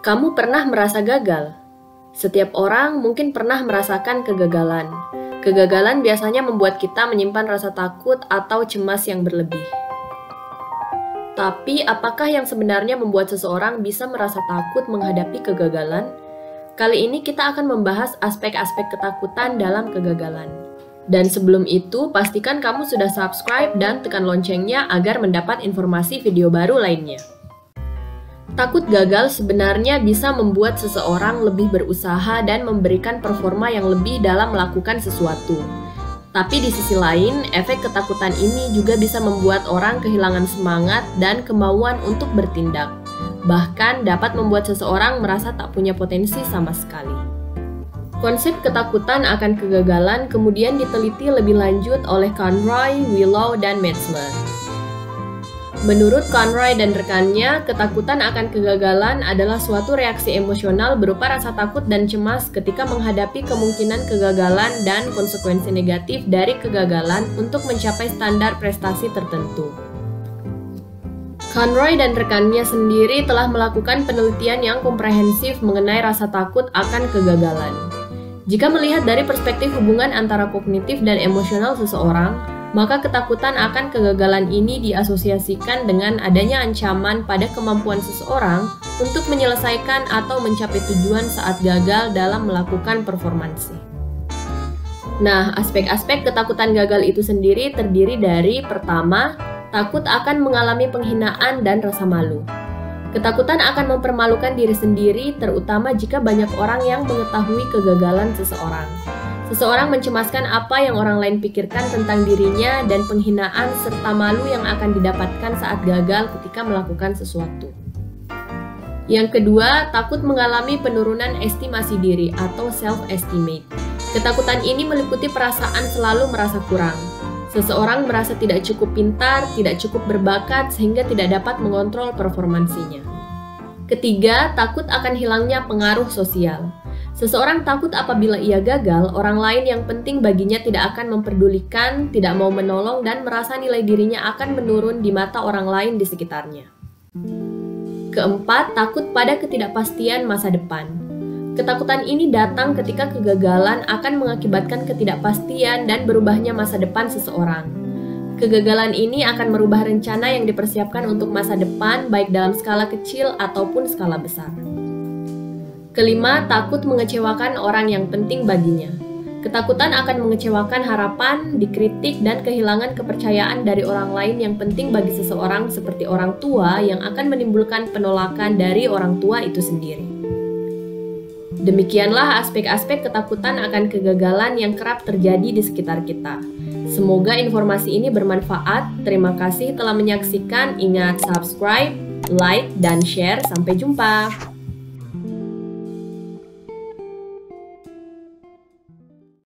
Kamu pernah merasa gagal? Setiap orang mungkin pernah merasakan kegagalan. Kegagalan biasanya membuat kita menyimpan rasa takut atau cemas yang berlebih. Tapi, apakah yang sebenarnya membuat seseorang bisa merasa takut menghadapi kegagalan? Kali ini kita akan membahas aspek-aspek ketakutan dalam kegagalan. Dan sebelum itu, pastikan kamu sudah subscribe dan tekan loncengnya agar mendapat informasi video baru lainnya. Takut gagal sebenarnya bisa membuat seseorang lebih berusaha dan memberikan performa yang lebih dalam melakukan sesuatu. Tapi di sisi lain, efek ketakutan ini juga bisa membuat orang kehilangan semangat dan kemauan untuk bertindak. Bahkan dapat membuat seseorang merasa tak punya potensi sama sekali. Konsep ketakutan akan kegagalan kemudian diteliti lebih lanjut oleh Conroy, Willow, dan Metzler. Menurut Conroy dan rekannya, ketakutan akan kegagalan adalah suatu reaksi emosional berupa rasa takut dan cemas ketika menghadapi kemungkinan kegagalan dan konsekuensi negatif dari kegagalan untuk mencapai standar prestasi tertentu. Conroy dan rekannya sendiri telah melakukan penelitian yang komprehensif mengenai rasa takut akan kegagalan. Jika melihat dari perspektif hubungan antara kognitif dan emosional seseorang, maka ketakutan akan kegagalan ini diasosiasikan dengan adanya ancaman pada kemampuan seseorang untuk menyelesaikan atau mencapai tujuan saat gagal dalam melakukan performansi. Nah, aspek-aspek ketakutan gagal itu sendiri terdiri dari pertama, takut akan mengalami penghinaan dan rasa malu. Ketakutan akan mempermalukan diri sendiri, terutama jika banyak orang yang mengetahui kegagalan seseorang. Seseorang mencemaskan apa yang orang lain pikirkan tentang dirinya dan penghinaan serta malu yang akan didapatkan saat gagal ketika melakukan sesuatu. Yang kedua, takut mengalami penurunan estimasi diri atau self-estimate. Ketakutan ini meliputi perasaan selalu merasa kurang. Seseorang merasa tidak cukup pintar, tidak cukup berbakat sehingga tidak dapat mengontrol performansinya. Ketiga, takut akan hilangnya pengaruh sosial. Seseorang takut apabila ia gagal, orang lain yang penting baginya tidak akan memperdulikan, tidak mau menolong, dan merasa nilai dirinya akan menurun di mata orang lain di sekitarnya. Keempat, takut pada ketidakpastian masa depan. Ketakutan ini datang ketika kegagalan akan mengakibatkan ketidakpastian dan berubahnya masa depan seseorang. Kegagalan ini akan merubah rencana yang dipersiapkan untuk masa depan, baik dalam skala kecil ataupun skala besar. Kelima, takut mengecewakan orang yang penting baginya. Ketakutan akan mengecewakan harapan, dikritik, dan kehilangan kepercayaan dari orang lain yang penting bagi seseorang seperti orang tua yang akan menimbulkan penolakan dari orang tua itu sendiri. Demikianlah aspek-aspek ketakutan akan kegagalan yang kerap terjadi di sekitar kita. Semoga informasi ini bermanfaat. Terima kasih telah menyaksikan. Ingat subscribe, like, dan share. Sampai jumpa.